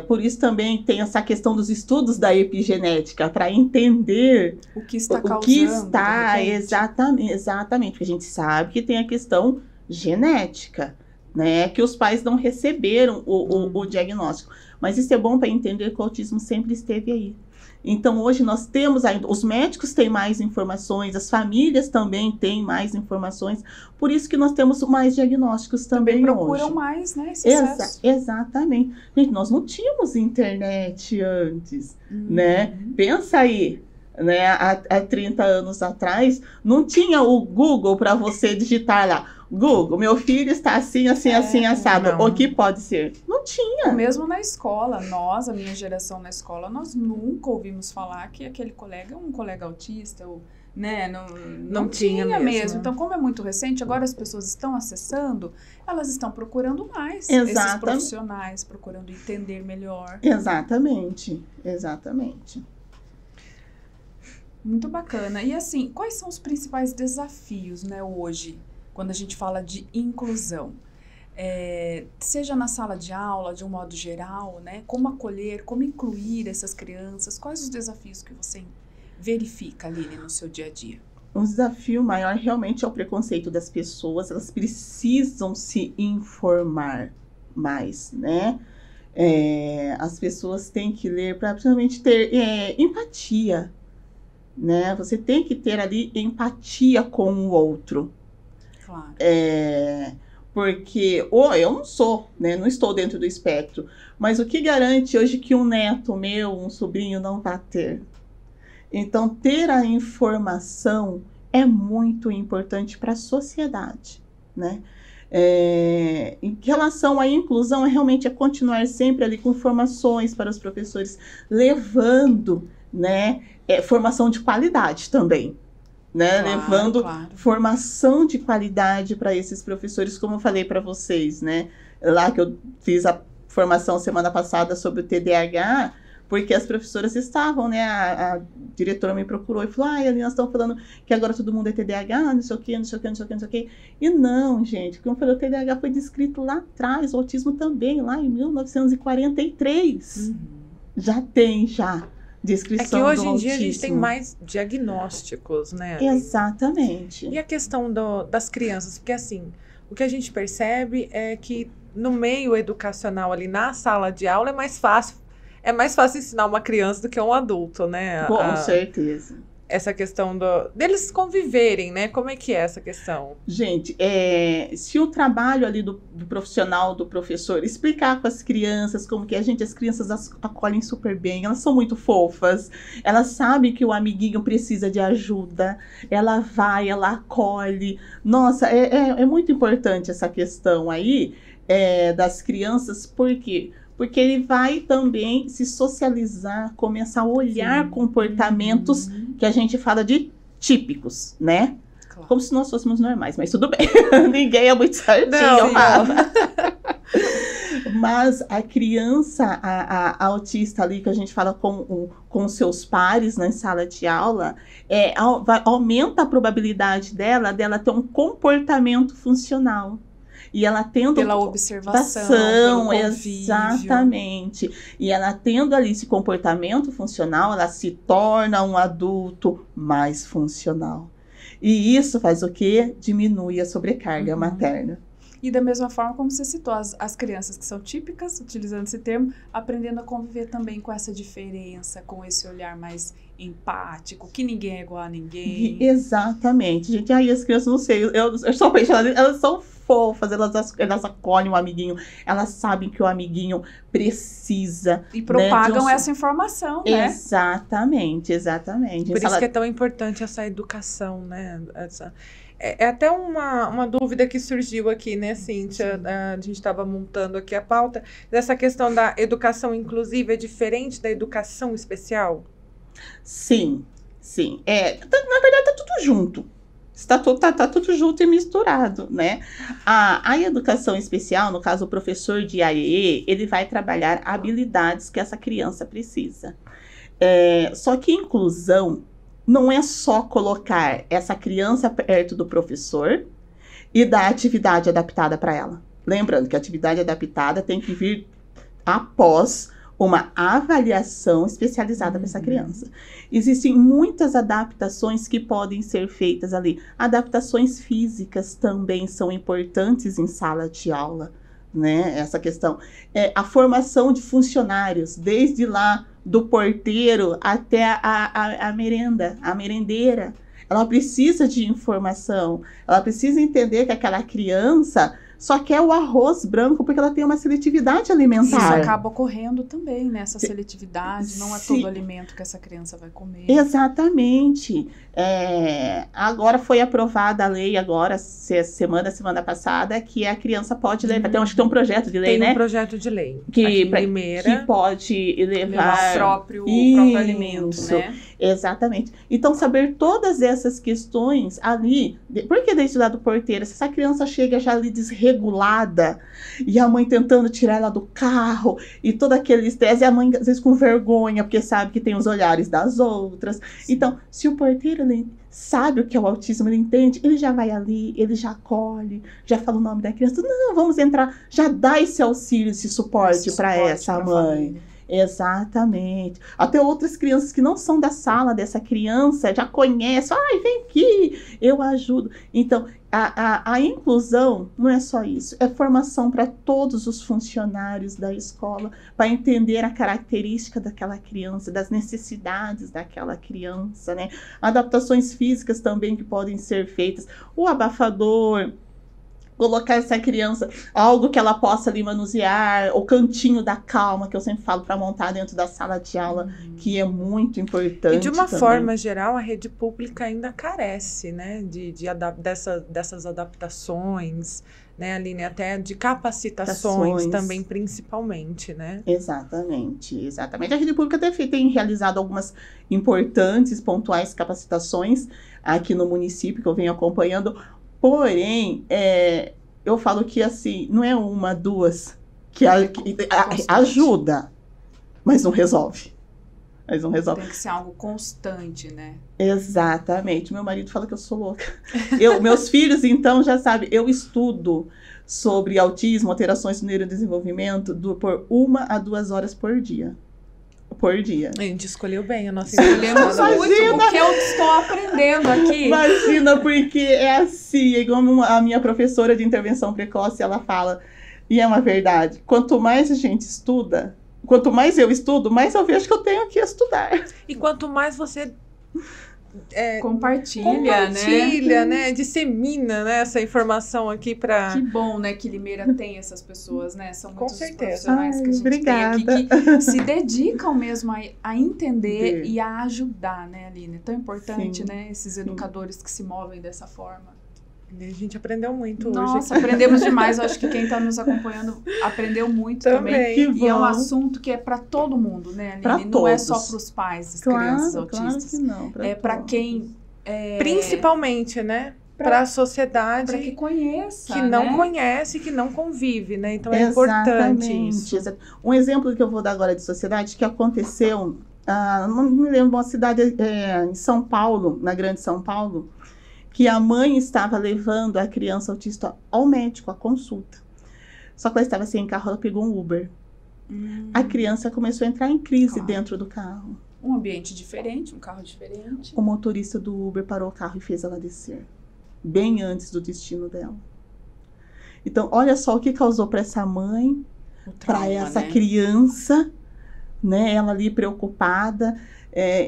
Por isso também tem essa questão dos estudos da epigenética, para entender o que está causando. O que está, exatamente, porque a gente sabe que tem a questão genética, né, que os pais não receberam o diagnóstico. Mas isso é bom para entender que o autismo sempre esteve aí. Então, hoje nós temos ainda, os médicos têm mais informações, as famílias também têm mais informações, por isso que nós temos mais diagnósticos também procuram hoje. mais, né, esse acesso. Exatamente. Gente, nós não tínhamos internet antes, né? Pensa aí, né, há 30 anos atrás, não tinha o Google para você digitar lá, Google, meu filho está assim, assado. Não. O que pode ser? Não tinha. Mesmo na escola, a minha geração na escola, nós nunca ouvimos falar que aquele colega é um colega autista, ou, né? Não tinha mesmo. Então, como é muito recente, agora as pessoas estão acessando, elas estão procurando mais esses profissionais, procurando entender melhor. Exatamente. Muito bacana. E assim, quais são os principais desafios, né, hoje, quando a gente fala de inclusão? Seja na sala de aula, de um modo geral, né? Como acolher, como incluir essas crianças? Quais os desafios que você verifica, Aline, no seu dia a dia? O desafio maior realmente é o preconceito das pessoas. Elas precisam se informar mais, né? As pessoas têm que ler para principalmente ter empatia, né? Você tem que ter ali empatia com o outro. Claro. Porque eu não sou, né? Não estou dentro do espectro. Mas o que garante hoje que um neto meu, um sobrinho não vai ter? Então, ter a informação é muito importante para a sociedade, né? Em relação à inclusão, realmente é continuar sempre ali com formações para os professores, levando, né, formação de qualidade também, né? Claro, levando claro. formação de qualidade para esses professores, como eu falei para vocês, né? Lá que eu fiz a formação semana passada sobre o TDAH, porque as professoras estavam, né? A diretora me procurou e falou: ali nós estamos falando que agora todo mundo é TDAH, não sei o quê, não sei o quê, não sei o quê, não sei o quê. E não, gente, como eu falei, o TDAH foi descrito lá atrás, o autismo também, lá em 1943. Já tem, descrição do autismo. É que hoje em dia a gente tem mais diagnósticos, né? Exatamente. E a questão das crianças, porque assim, o que a gente percebe é que no meio educacional ali na sala de aula é mais fácil ensinar uma criança do que um adulto, né? Com certeza. Essa questão deles conviverem, né? Como é que é essa questão? Gente, se o trabalho ali do profissional, do professor, explicar com as crianças como que as crianças acolhem super bem, elas são muito fofas, elas sabem que o amiguinho precisa de ajuda, ela acolhe. Nossa, é muito importante essa questão aí das crianças, por quê? Porque ele vai também se socializar, começar a olhar comportamentos que a gente fala de típicos, né? Claro. Como se nós fôssemos normais, mas tudo bem. Ninguém é muito certinho. Mas a criança, a autista ali, que a gente fala com seus pares na sala de aula, aumenta a probabilidade dela ter um comportamento funcional. E ela tendo pela observação, pelo convívio. Exatamente. E ela tendo ali esse comportamento funcional, ela se torna um adulto mais funcional. E isso faz o quê? Diminui a sobrecarga materna. E da mesma forma como você citou, as crianças que são típicas, utilizando esse termo, aprendendo a conviver também com essa diferença, com esse olhar mais empático, que ninguém é igual a ninguém. Exatamente, gente. Aí as crianças, não sei, eu sou apaixonada, elas são fofas, elas acolhem o amiguinho, elas sabem que o amiguinho precisa. E propagam essa informação, né? Exatamente. Por isso que é tão importante essa educação, né? É até uma dúvida que surgiu aqui, né, Cíntia? A gente estava montando aqui a pauta, dessa questão da educação inclusiva é diferente da educação especial? Sim. Na verdade, tá tudo junto. Tá tudo junto e misturado, né? A educação especial, no caso, o professor de AEE, ele vai trabalhar habilidades que essa criança precisa. Só que inclusão não é só colocar essa criança perto do professor e dar atividade adaptada para ela. Lembrando que a atividade adaptada tem que vir após uma avaliação especializada para essa criança. Existem muitas adaptações que podem ser feitas ali. Adaptações físicas também são importantes em sala de aula, né? Essa questão. A formação de funcionários, desde lá do porteiro até a merendeira. Ela precisa de informação, ela precisa entender que aquela criança só quer o arroz branco porque ela tem uma seletividade alimentar. Isso acaba ocorrendo também, né? Essa seletividade, não é todo alimento que essa criança vai comer. Exatamente. Agora foi aprovada a lei, semana passada, que a criança pode levar, acho que tem um projeto de lei, né? Tem um projeto de lei. Que pode levar o próprio alimento, né? Exatamente. Então, saber todas essas questões ali, porque desde lá do porteiro, se essa criança chega já ali desregulada, e a mãe tentando tirar ela do carro, e todo aquele estresse, e a mãe às vezes com vergonha, porque sabe que tem os olhares das outras. Sim. Então, se o porteiro ele sabe o que é o autismo, ele entende, ele já vai ali, ele já acolhe, já fala o nome da criança, não, vamos entrar, já dá esse auxílio, esse suporte para essa mãe. Exatamente. Até outras crianças que não são da sala dessa criança já conhecem. Vem aqui, eu ajudo. Então, a inclusão não é só isso, é formação para todos os funcionários da escola, para entender a característica daquela criança, das necessidades daquela criança, né? Adaptações físicas também que podem ser feitas, o abafador, colocar essa criança, algo que ela possa ali manusear, o cantinho da calma, que eu sempre falo, para montar dentro da sala de aula, que é muito importante. E de uma também. forma geral, a rede pública ainda carece, né, dessas adaptações, né, Aline, até de capacitações também, principalmente, né? Exatamente, exatamente. A rede pública tem realizado algumas importantes, pontuais capacitações aqui no município, que eu venho acompanhando. Porém, eu falo que assim, não é uma, duas, que ajuda, mas não resolve. Tem que ser algo constante, né? Exatamente. Meu marido fala que eu sou louca. Meus filhos, então, já sabem, eu estudo sobre autismo, alterações do neurodesenvolvimento por 1 a 2 horas por dia. A gente escolheu bem a nossa Escolhemos muito o que eu estou aprendendo aqui. Imagina, porque é assim, é como a minha professora de intervenção precoce, ela fala, e é uma verdade, quanto mais a gente estuda, quanto mais eu estudo, mais eu vejo que eu tenho que estudar. E quanto mais você compartilha, né? Dissemina, né, essa informação aqui para... Que bom, né, que Limeira tem essas pessoas, né? São muitos profissionais que a gente obrigada. tem aqui que se dedicam mesmo a entender e a ajudar, né, Aline? É tão importante, né, esses educadores que se movem dessa forma. A gente aprendeu muito hoje. Nossa, aprendemos demais. Eu acho que quem está nos acompanhando aprendeu muito também. E é um assunto que é para todo mundo, né, Aline? Não é só para os pais das crianças autistas. Claro que não, é para quem... Principalmente, né? Para a sociedade que conheça, que não conhece, que não convive, né? Então é importante isso. Um exemplo que eu vou dar agora de sociedade que aconteceu, não me lembro, uma cidade em São Paulo, na Grande São Paulo, que a mãe estava levando a criança autista ao médico, à consulta. Só que ela estava sem carro, ela pegou um Uber. A criança começou a entrar em crise dentro do carro. Um ambiente diferente, um carro diferente. O motorista do Uber parou o carro e fez ela descer, bem antes do destino dela. Então, olha só o que causou para essa mãe, para essa criança, né? Ela ali preocupada.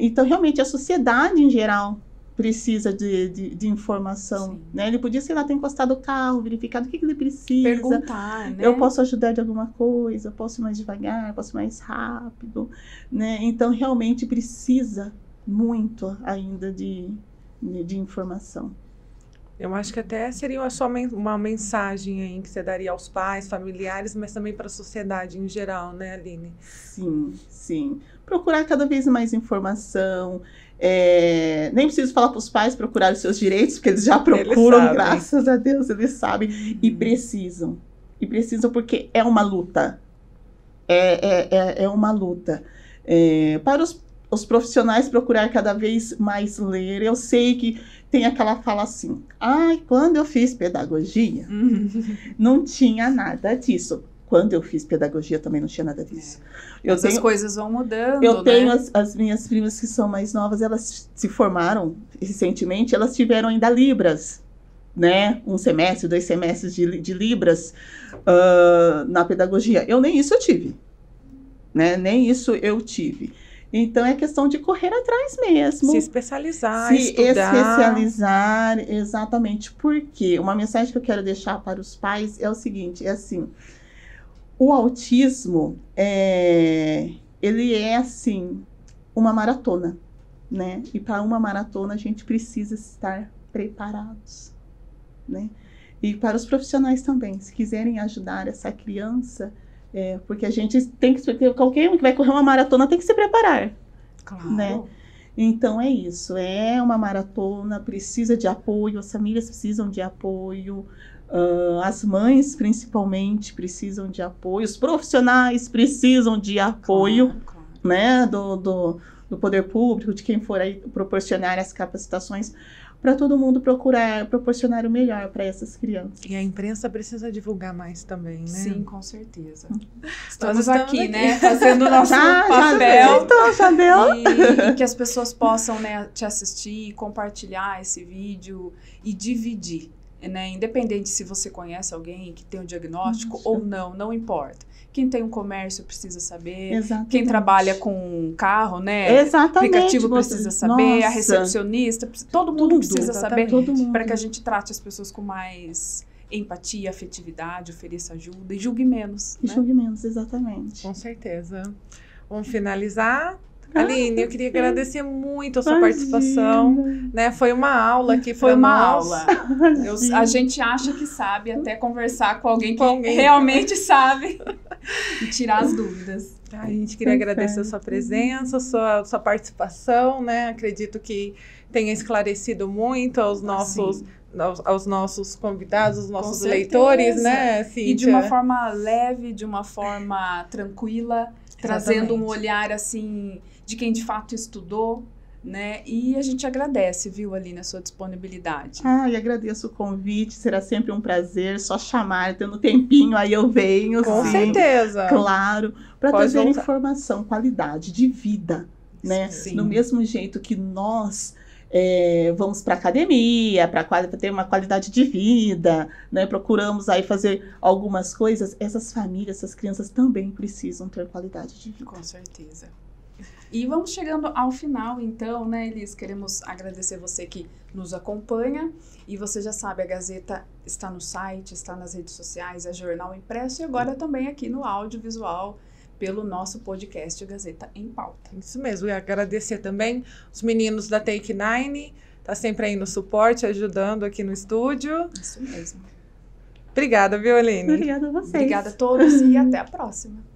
Então, realmente, a sociedade em geral precisa de informação, né? Ele podia, sei lá, ter encostado o carro, verificado o que ele precisa. Perguntar, né? Eu posso ajudar de alguma coisa, posso ir mais devagar, posso ir mais rápido, né? Então, realmente precisa muito ainda de informação. Eu acho que até seria só uma mensagem aí que você daria aos pais, familiares, mas também para a sociedade em geral, né, Aline? Sim, sim. Procurar cada vez mais informação. Nem preciso falar para os pais procurar os seus direitos, porque eles já procuram, graças a Deus, eles sabem. E precisam. E precisam porque é uma luta. É uma luta. Para os profissionais procurar cada vez mais ler. Eu sei que tem aquela fala assim, quando eu fiz pedagogia, não tinha nada disso. Quando eu fiz pedagogia também não tinha nada disso. Essas coisas vão mudando, Eu tenho as minhas primas que são mais novas, elas se formaram recentemente, elas tiveram ainda Libras, né? 1 semestre, 2 semestres de Libras na pedagogia. Nem isso eu tive, né? Nem isso eu tive. Então, é questão de correr atrás mesmo. Se especializar, especializar, exatamente. Porque uma mensagem que eu quero deixar para os pais é o seguinte, assim, o autismo, ele é, assim, uma maratona, né? E para uma maratona, a gente precisa estar preparados, né? E para os profissionais também, se quiserem ajudar essa criança... porque a gente tem que... Qualquer um que vai correr uma maratona tem que se preparar. Claro. Né? Então, é isso. É uma maratona, precisa de apoio, as famílias precisam de apoio, as mães, principalmente, precisam de apoio, os profissionais precisam de apoio, claro. Né? Do poder público, de quem for aí proporcionar as capacitações, para todo mundo proporcionar o melhor para essas crianças. E a imprensa precisa divulgar mais também, né? Sim, com certeza. Estamos aqui, né, fazendo o nosso papel. Já deu. E que as pessoas possam, né, te assistir, compartilhar esse vídeo e dividir. né? Independente se você conhece alguém que tem um diagnóstico Isso. ou não, não importa. Quem tem um comércio precisa saber. Exatamente. Quem trabalha com um carro, né? Exatamente. Aplicativo precisa saber. Nossa. A recepcionista, todo mundo precisa saber. Todo mundo. Para que a gente trate as pessoas com mais empatia, afetividade, ofereça ajuda e julgue menos. E né? julgue menos, exatamente. Com certeza. Vamos finalizar. Aline, eu queria agradecer muito a sua Imagina. participação, né? Foi uma aula aqui Foi pra uma nós. aula. Sim. A gente acha que sabe até conversar com alguém que Com alguém. realmente sabe e tirar as dúvidas. A gente queria agradecer a sua presença, a sua participação, né? Acredito que tenha esclarecido muito aos nossos, aos nossos convidados, aos nossos leitores, né, Cíntia? E de uma forma leve, de uma forma tranquila, trazendo um olhar, assim, de quem de fato estudou, né? E a gente agradece, viu, Aline, a sua disponibilidade. E agradeço o convite, será sempre um prazer, só chamar, tendo tempinho, aí eu venho, Com sim, certeza. claro, para Pode trazer voltar. informação, qualidade de vida, né? Sim. No mesmo jeito que nós vamos para academia, para ter uma qualidade de vida, né? Procuramos aí fazer algumas coisas, essas famílias, essas crianças também precisam ter qualidade de vida. Com certeza. E vamos chegando ao final, então, né, Elis? Queremos agradecer você que nos acompanha. E você já sabe, a Gazeta está no site, está nas redes sociais, é jornal impresso e agora também aqui no audiovisual, pelo nosso podcast Gazeta em Pauta. Isso mesmo, e agradecer também os meninos da Take 9, tá sempre aí no suporte, ajudando aqui no estúdio. Isso mesmo. Obrigada, viu, Aline? Obrigada a vocês. Obrigada a todos e até a próxima.